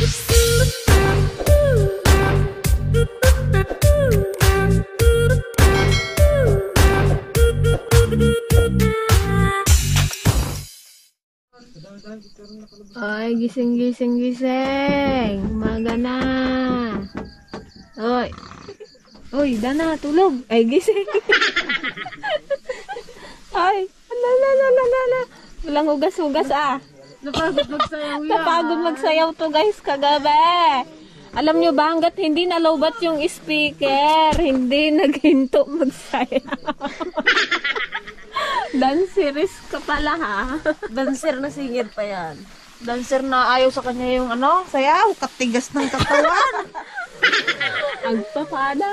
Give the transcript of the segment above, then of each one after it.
Ay, gising. Umaga na. Oy. Oy, Dana, tulog. Ay, gising. Ay, la. Walang hugas-hugas ah. Napagod magsayaw yan. Napagod magsayaw to guys kagabi. Alam nyo ba, hanggat hindi nalobat yung speaker, hindi naghinto magsayaw. Danceris ka pala ha. Dancer na singit pa yan. Dancer na ayaw sa kanya yung ano, sayaw, katigas ng katawan. Agpapada.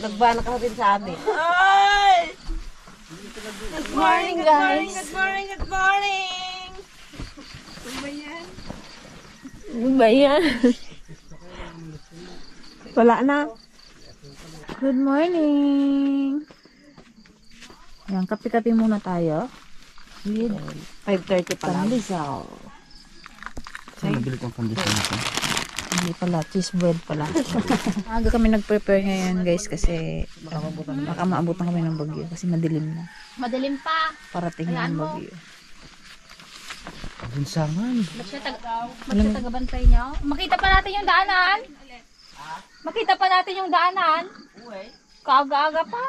Nagbana ka rin sa amin. Ay! Good morning, guys. Good morning. Ano ba yan? Wala na. Good morning. Yan, kape-kape muna tayo. 5:30 pa lang. Pandesal. Saan nabili kong pandesal nito? Hindi pala, cheese bread pala. Aga kami nag-prepare ngayon guys kasi baka maabutan kami ng bagyo kasi madilim na. Madilim pa. Parating na ang bagyo. Bunsangan. Ba't siya tagabantay niyo? Makita pa natin yung daanan? Makita pa natin yung daanan? Kaaga-aga pa.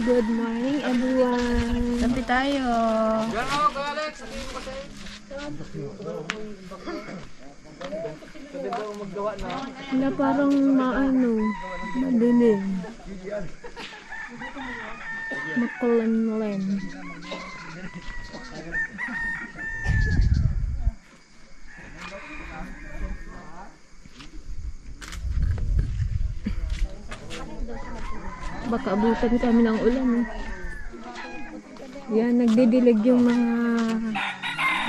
Good morning everyone. Kape tayo. Wala parang madilim. Makulan-len. Baka abutan kami ng ulan. Yan, nagdidilig yung mga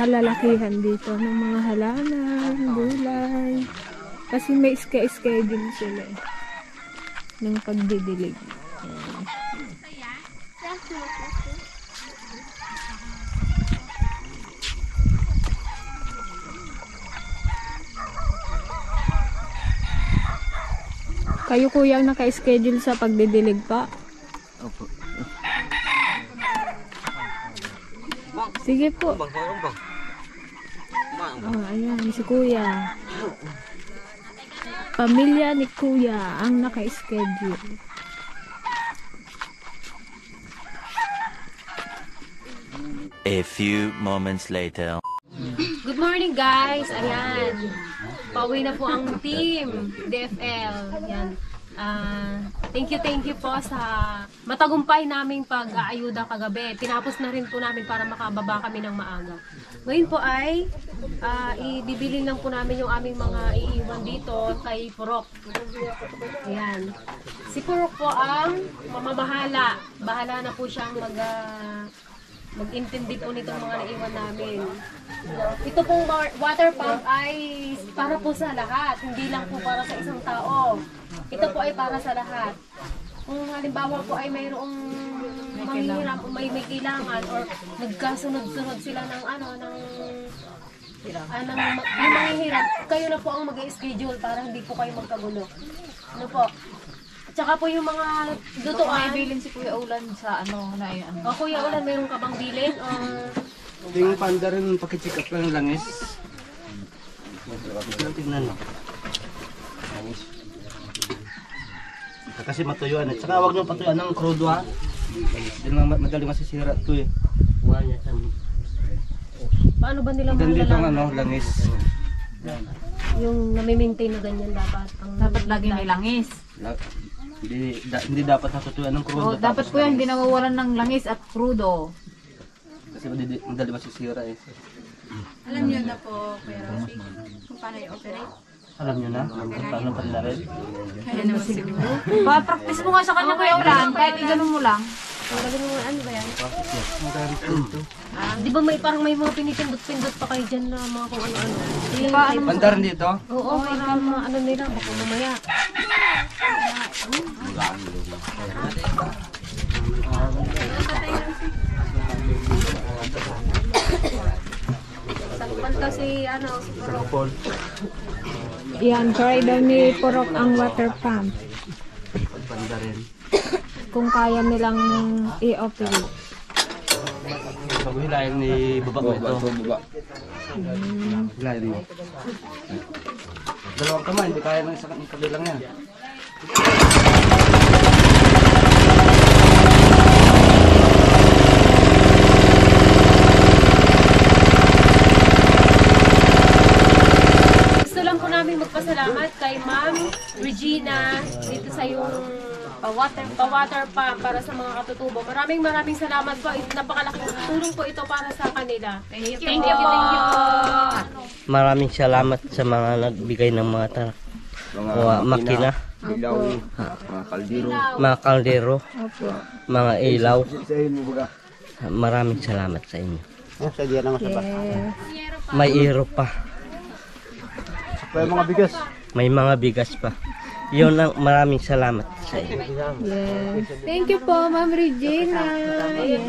halalakihan dito ng mga halaman, gulay. Kasi may schedule sila ng pagdidilig. Kayo kuya ang naka-schedule sa pagdidilig pa? Opo. Sige po. Ayan, si kuya. Pamilya ni kuya ang naka-schedule. A few moments later. Good morning guys! Ayan. Pauwi na po ang team DFL. Ayan. Thank you po sa matagumpay naming pag-aayuda kagabi. Tinapos na rin po namin para makababa kami ng maaga. Ngayon po ay ibibili lang po namin yung aming mga iiwan dito kay Purok. Ayan. Si Purok po ang mamamahala. Bahala na po siyang mag-intindi po nitong mga naiwan namin. Ito pong water pump ay para po sa lahat, hindi lang po para sa isang tao. Ito po ay para sa lahat. Kung halimbawa po ay mayroong manghihirap o may kailangan or nagkasunod-sunod sila ng yung manghihirap, kayo na po ang mag-schedule para hindi po kayo magkagulo. Ano po? Tsaka po yung mga dutuan. May bilin si Kuya Ulan sa ano na yan. O Kuya Ulan, mayroon ka bang bilin? Yung panda rin, pakicheck up lang langis. Tingnan mo. Langis. Kasi matuyuan eh. Tsaka huwag nyo patuyuan ng crudo ha. Hindi lang madali masisira ito eh. Paano ba nila Maganda dito ang malalaman? langis. Yung nami-maintain na ganyan dapat. Dapat lagi may langis. Hindi dapat natutuyuan ng crudo. Oh, dapat po yan, hindi nawawalan ng langis at crudo. Kasi madali masisira eh. Alam niyo na po, pero kung paano i-operate. Alam nyo na kung paano panlarin. Kaya naman siguro. Pa-practice mo nga sa kanya Kuya Ulan, kahit i-ganun mo lang. Ano ba yan? Di ba may parang may mga pinipindot-pindot pa kayo dyan na mga kung ano-ano? Panda rin dito? Oo, para mga ano nila, baka mamaya. si Purok. Paul. Yan, try daw ni Purok ang water pump. Banda rin. Kung kaya nilang i-operate. Paghilayan ni baba mo ito. Hilayan mo. Dalawang kamay, hindi kaya ng isang kabilang yan. Gusto lang ko namin magpasalamat kay Ma'am Regina dito sa yung pa-water pump para sa mga katutubo. Maraming salamat po. Napakalaking tulong po ito para sa kanila. Thank you po. Maraming salamat sa mga nagbigay ng mga tarak, mga makina, mga kaldero, mga ilaw. Maraming salamat sa inyo. May iro pa. May mga bigas. May mga bigas pa. Yun ang maraming salamat sa inyo. Yes. Thank you po, Ma'am Regina. Yes.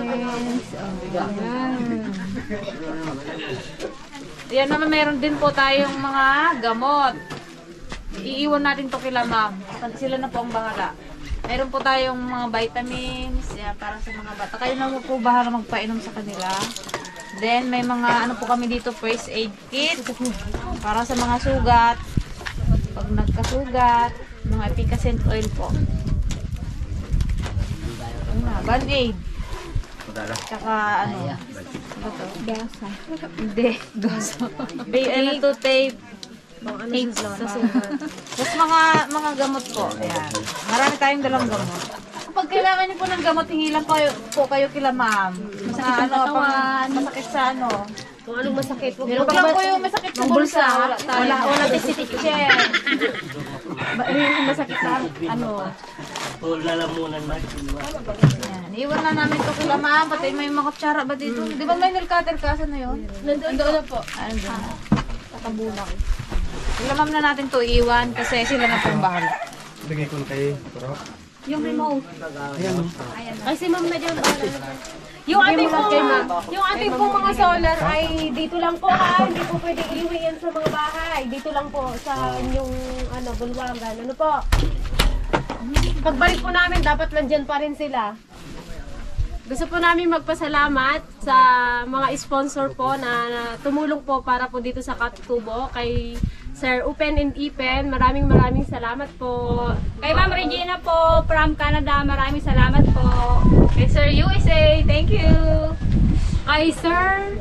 Yan naman, meron din po tayong mga gamot. Iiwan natin to kila ma'am. Sila na po ang bahala. Meron po tayong mga vitamins, yan, para sa mga bata. Kayo na po bahala magpainom sa kanila. Then, may mga ano po kami dito, first aid kit. Para sa mga sugat. Pag nagkasugat, mga epicacent oil po. Band-aid. Tsaka ano? Ano to? Gasa. Hindi. Ano to, tape. Tape sa sugat. Tapos mga gamot po. Ayan. Marami tayong dalang gamot. Kapag kailangan niyo po ng gamot, hingi lang po kayo kila ma'am. Masakit sa katawan. Masakit sa ano. Kung anong masakit. Huwag lang po yung masakit sa bulsa. Wala tisititchen. Yung masakit sa ano. Lalamunan natin. Yan. Iwan na namin to kila ma'am. Pati may mga kutsara ba dito? Di ba may nail cutter ka? Saan na yun? Nandoon na po. Andun na. Katabunak. Kila ma'am na natin to iwan kasi sila na pong bahala. Bigay ko kay Puro. Yung remote. Ay, si Ma'am na dyan. Yung ating pong mga solar ay dito lang po ha. Hindi po pwede iuwi yan sa mga bahay. Dito lang po sa inyong bulwangan. Ano po? Pagbalik po namin, dapat nandyan pa rin sila. Gusto po namin magpasalamat sa mga sponsor po na tumulong po para po dito sa Katutubo. Kay Sir Upen and Ipen, maraming salamat po. Kay Ma'am Regina po from Canada, maraming salamat po. Kay Sir USA, thank you. Kay Sir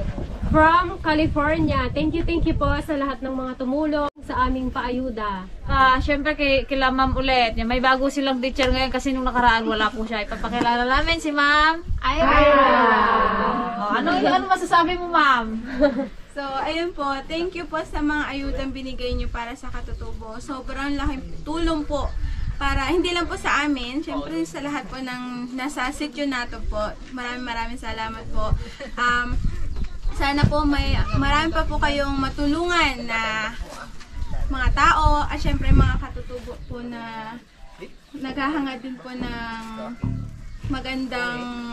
from California, thank you po sa lahat ng mga tumulong sa aming paayuda. Syempre kila Ma'am ulit. May bago silang teacher ngayon kasi nung nakaraan wala po siya. Ipapakilala namin si Ma'am Ira. Ano masasabi mo, Ma'am? So, ayun po, thank you po sa mga ayudang binigay niyo para sa Katutubo. Sobrang laking tulong po para hindi lang po sa amin, syempre sa lahat po ng nasa sityo nato po. Maraming salamat po. Sana po marami pa po kayong matulungan na mga tao at syempre mga Katutubo po na naghahangad din po ng magandang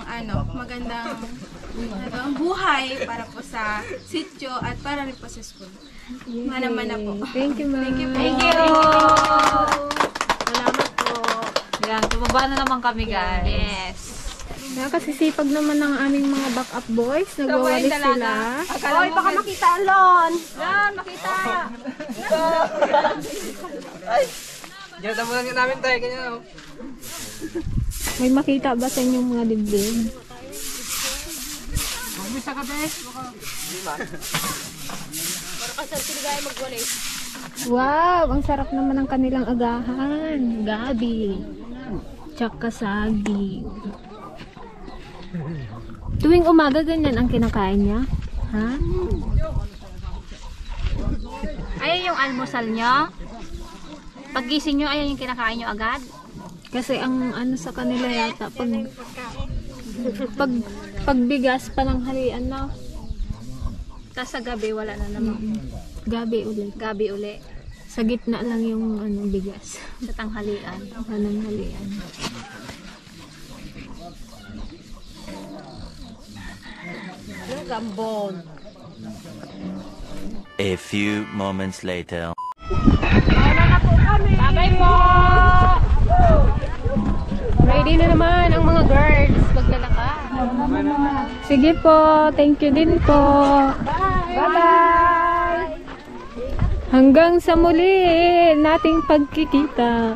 buhay para po sa sityo at para rin po sa school. Mana-mana po. Thank you, ma'am. Thank you. Salamat po. Yan, tumaba na naman kami, guys. Yes. Nakasisipag naman ng aming mga backup boys. Nagwawalis sila. Oy, baka makita alon. Yan, makita. Diyan mo lang namin tayo, ganyan. May makita ba sa inyong mga dibdib? Para kasal siligay magwalis. Wow! Ang sarap naman ng kanilang agahan. Gabi. Tsaka saging. Tuwing umaga, ganyan ang kinakain niya? Ha? Ayan yung almusal nyo. Paggising nyo, ayan yung kinakain nyo agad. Kasi ang ano sa kanila yata, pag bigas pa ng halian na. Tapos sa gabi, wala na naman. Gabi ulit. Gabi uli. Sa gitna lang yung bigas. Sa tanghalian. Anong halian. Yung gambon. A few moments later. Babay po! Ready na naman ang mga girls maglalakad. Sige po, thank you din po. Bye-bye! Hanggang sa muli nating pagkikita.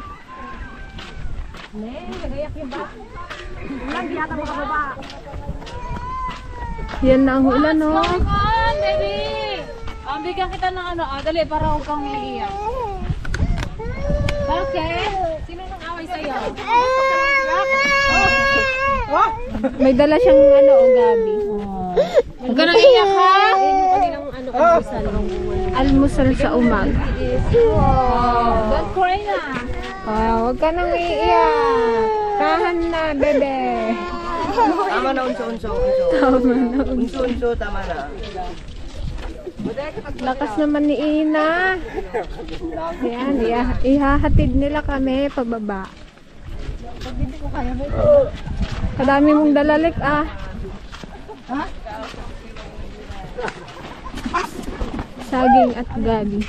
Yan na ang ulan, no? Come on, baby! Bigyan kita ng ano. Dali, para huwag kang iiyak. Bakit? Sino nang away sa'yo? May dala siyang ano, o Gabi. Huwag ka nang iiyak, ha? Yun yung kanilang almusal. Almusal sa umaga. Don't cry na. Huwag ka nang iiyak. Tahan na, bebe. Tama na, unso. Tama na. Unso, tama na. Lakas naman ni Ina. Ayan, ihahatid nila kami pababa. Kadami mong dalalik, ah. Saging at gabi.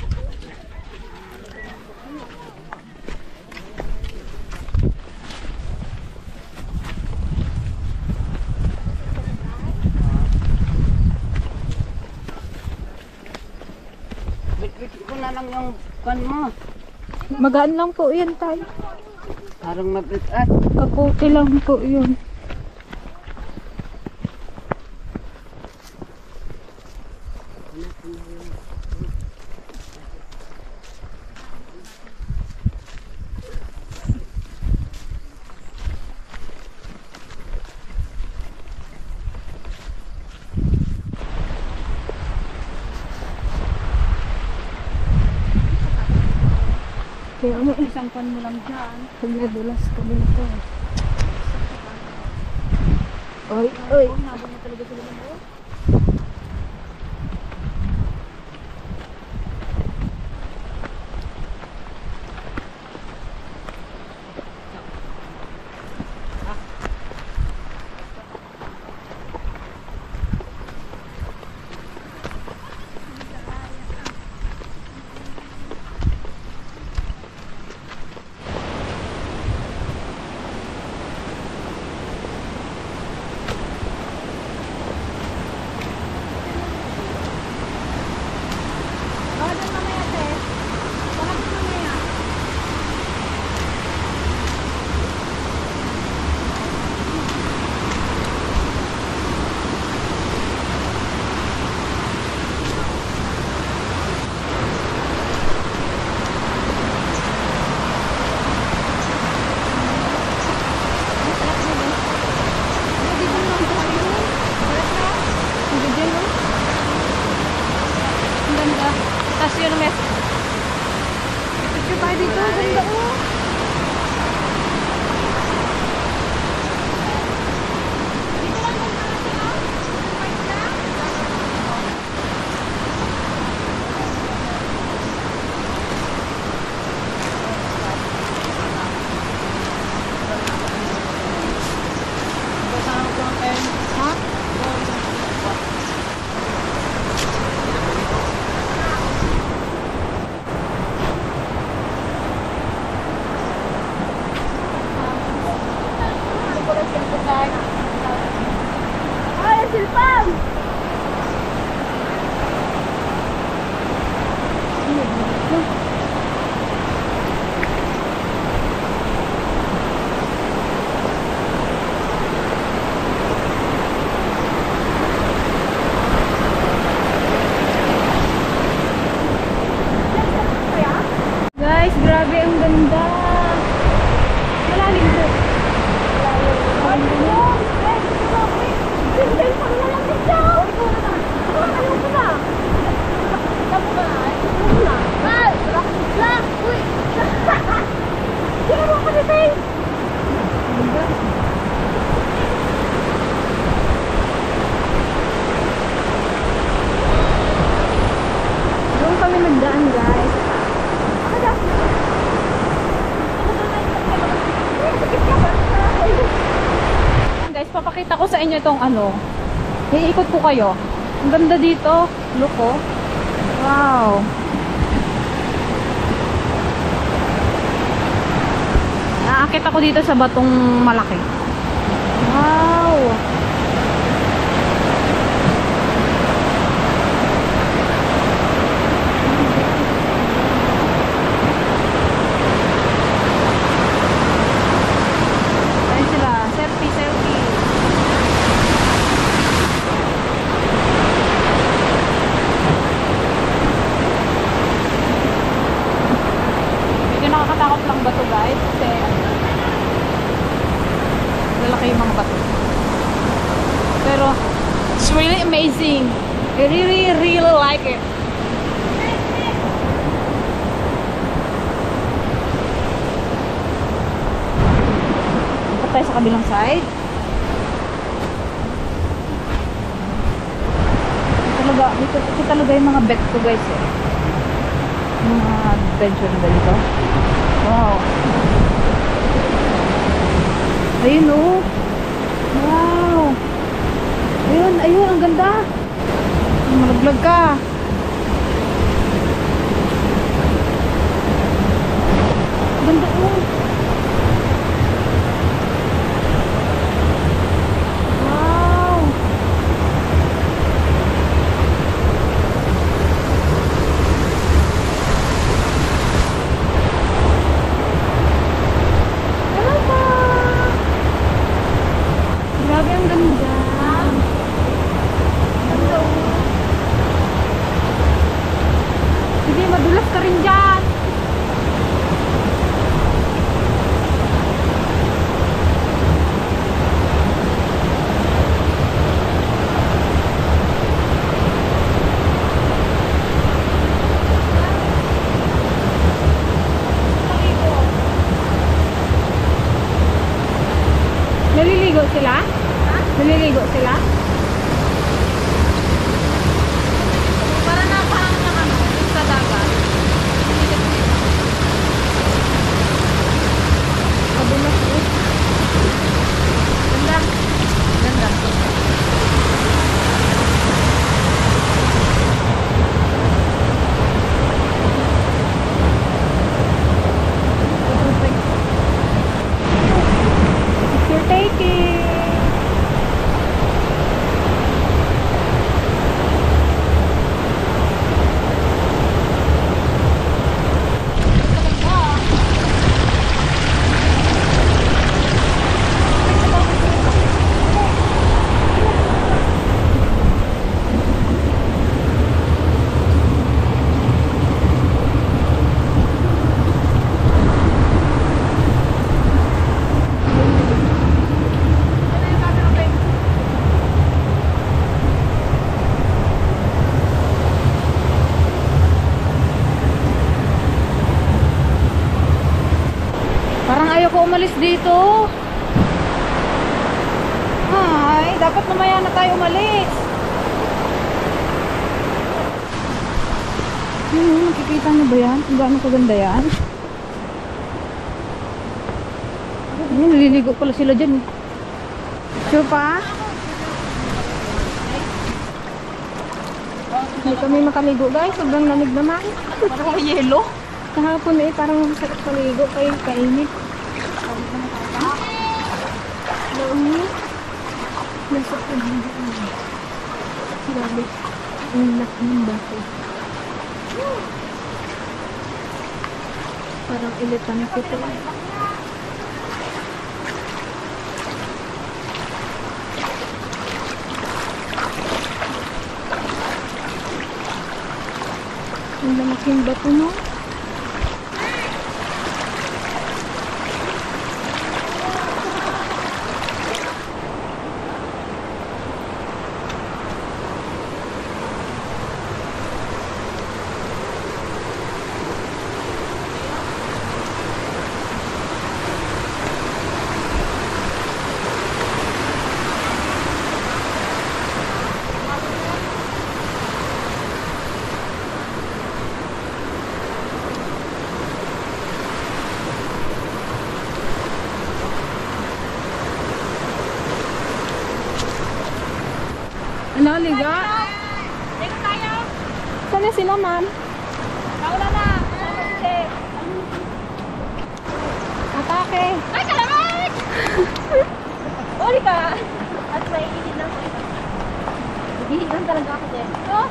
Ko na lang yung pan mo. Magaan lang po yan, tayo. Parang mabigat. Kaputi lang po yun. Kaya ano, isang pan mo lang dyan. Pag nadulas ka din ito. Oy. Tapos yun, may... Picture tayo dito. Ganda oh. Guys, grabe ang ganda. Malalim po. Doon kami nagdaan, guys. Guys, papakita ko sa inyo itong ano. Iikot ko kayo. Ang ganda dito. Look, oh. Wow. Naakit ako dito sa batong malaki. Wow. Ayan sila. Selfie, selfie. Medyo nakakatakot lang ba to guys? Kasi lalaki yung mga bato. Pero it's really amazing. I really like it. Punta tayo sa kabilang side. Ito talaga yung mga bet ko guys eh. Mga adventure na ganito. Wow. Ayun oh. Wow. Ayun, ayun, ang ganda. Malaglag ka. Ganda oh. Wow. Grabe ang ganda. Sige, madulas ka rin dyan. Naliligo sila? Naliligo sila? Para napahang lang ano, sa dagat. Kabulas eh. Ganda. Ganda. Picture taking. Parang ayaw ko umalis dito. Ay, dapat mamaya na tayo umalis. Nakikita niyo ba yan? Kung gaano kaganda yan? Ayan, naliligo pala sila dyan. Sure pa? Hindi kami makaligo guys. Sobrang lamig naman. Parang may yelo. Kahapon eh, parang masarap paligo kayo kainit. Laumi. Nasa paghigo. Grabe. Ang laki ng bato. Parang elepante ito. Ang lamaking bato no? Ano, liga? Dito tayo. Sa na sila, ma'am. Naula na! Atake. Ay, kalamay! Uli ka! At may ihid lang ko ito. Ihid lang talaga ako din. Oh!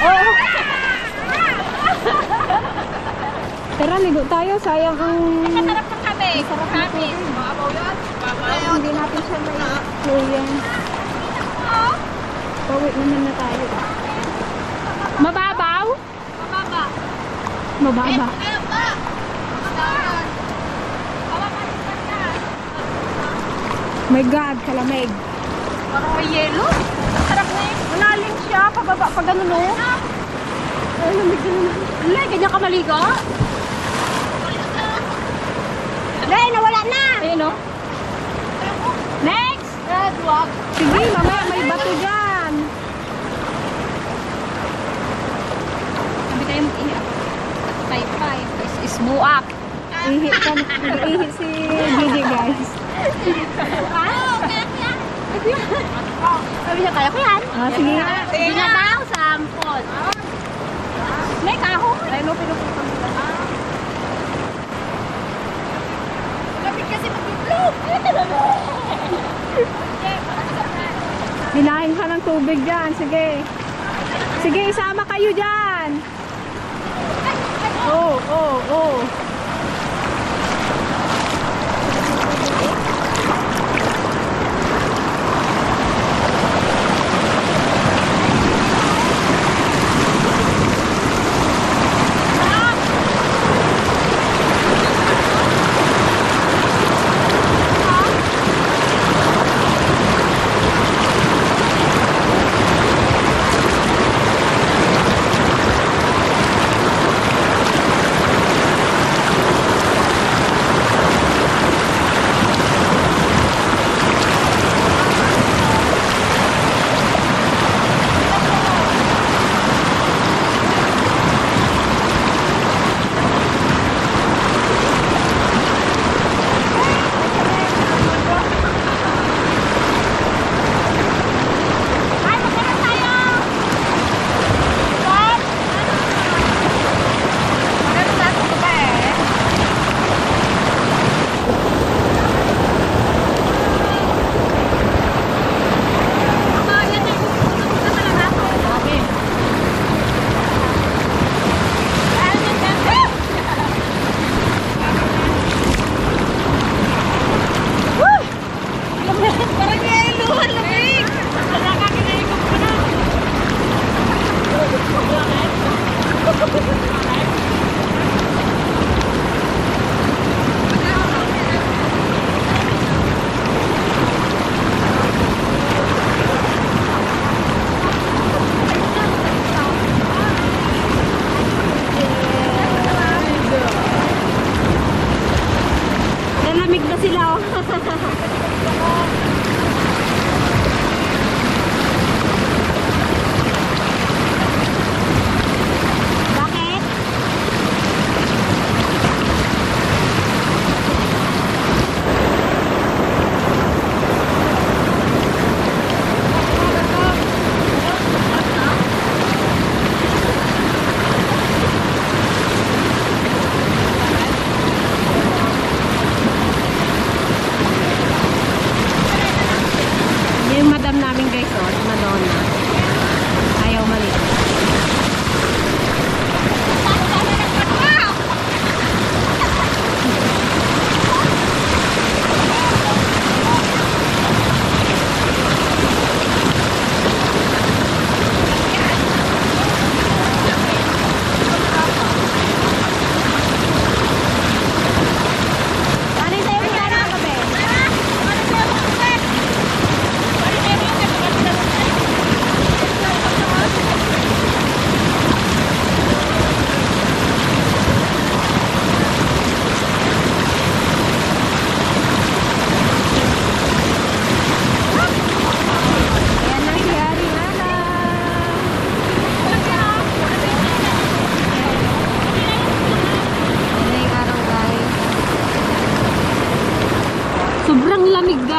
Oh. Tara, ligo tayo. Sayang ang... Masarap ng kami. Masarap kami. Mababaw yun? Mababaw. Hindi natin siya may kuya. Pauwi naman na tayo. Mababaw? Mababa. Mababa. Ano ba? Mababaw. Hawakan mo siya. My God, kalamig. Parang may yelo. Masarap na eh. Malalim siya. Pababa pa ganun, no? Ay, lamig na naman. Lay, ganyan ka maligo? Lay, nawala na! Ayun, no? Next! Sige, mamaya may bato dyan. Sabi tayo mag-ihi ako. Five. Is buak. Ihi ka, nag-ihi si Gigi, guys. Sabi niya, kaya ko yan. Sige. Sige na daw, sampot. May kahoy. Ay, no, pinuputang nila. Lamig kasi mag-itlog. Hinahin ka ng tubig dyan. Sige. Sige, isama kayo dyan. Oh.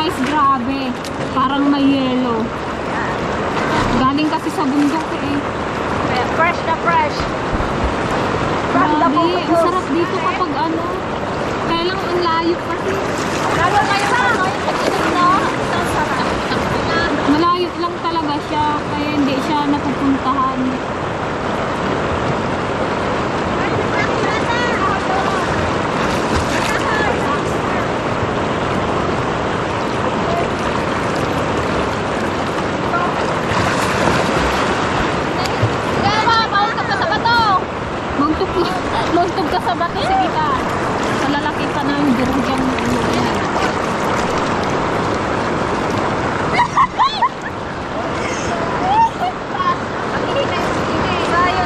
guys, grabe. Parang may yelo. Galing kasi sa bundok eh. Fresh na fresh. Grabe, ang sarap dito kapag ano. Kaya lang ang layo kasi. Lalo ngayon na, no? Malayo lang talaga siya. Kaya hindi siya napupuntahan. Magtog ka sa bato, sige ka. Malalaki ka na yung durugyan mo.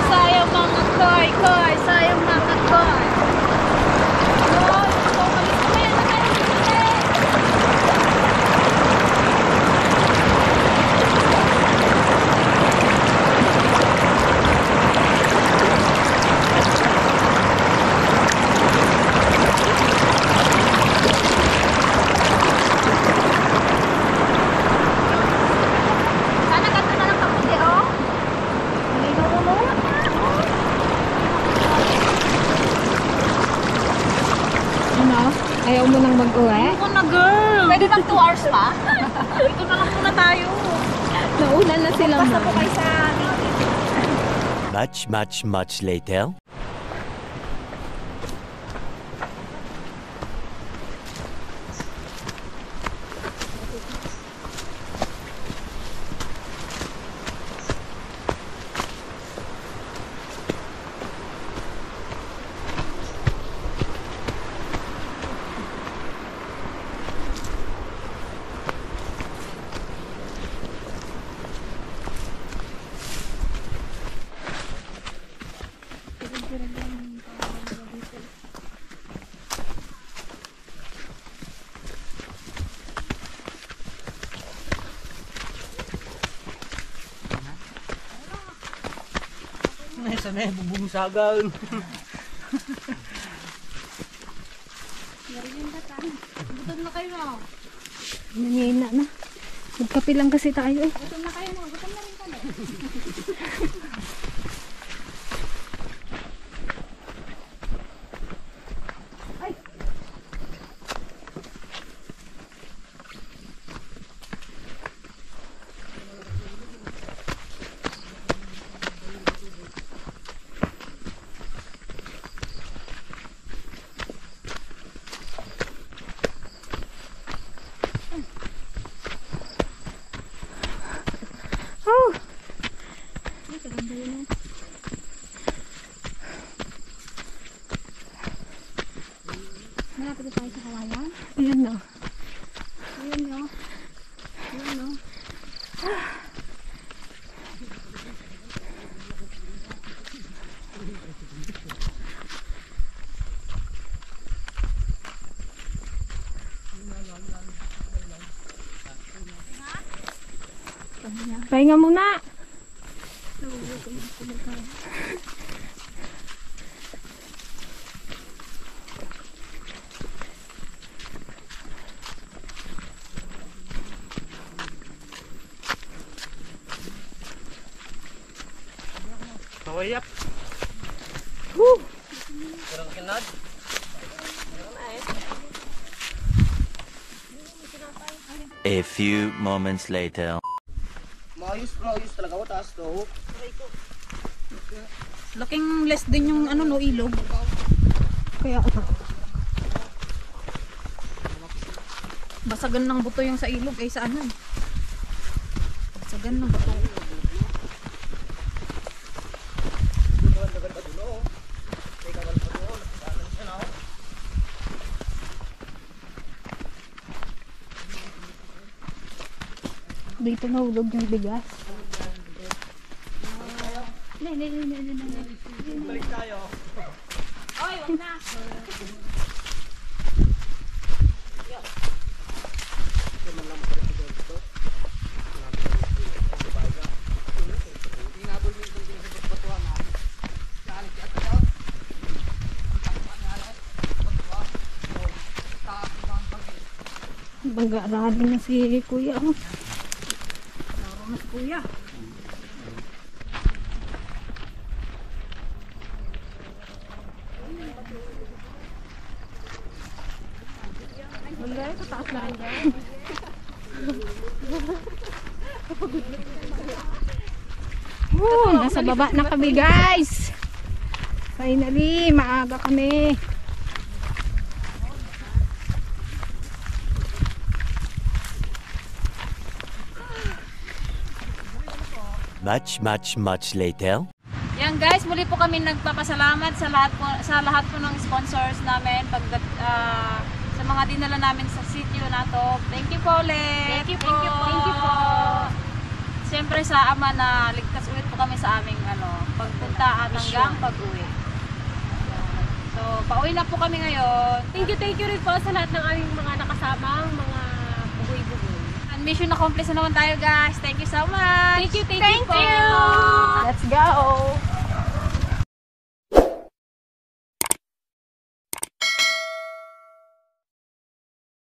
Sayang mga koy, sayang mga koy. Ayaw mo nang mag-uwi? Ako na, girl. Pwede bang 2 hours pa? Dito na lang muna tayo. Nauna na sila Basta po mo. kayo sa Much later. Sana bubungsagan. Nangyayna na. Magkape lang kasi tayo eh. Ayan na. Pahinga muna. Kawayap. Kurang kinad. A few moments later. Maayos talaga watas to. Laking less din yung ano no, ilog. Kaya Basagan ng buto yung sa ilog ay sa ano eh. Basagan ng buto. dito nahulog yung bigas. Balik tayo. Oy, wag na. Bangga-rali na si Kuya. Oh. Mas Kuya. Wala, tataas na rin dyan. Nasa baba na kami guys. Finally, maaga kami. Much later. Yan guys, muli po kami nagpapasalamat sa lahat po ng sponsors namin sa mga dinala namin sa sitio na to. Thank you po ulit. Thank you po. Siyempre sa Ama na ligtas ulit po kami sa aming pagpunta at hanggang pag-uwi. So, pauwi na po kami ngayon. Thank you rin po sa lahat ng aming mga nakasamang mga bugoy-bugoy. And mission accomplished na naman tayo guys. Thank you so much. Thank you po. Let's go!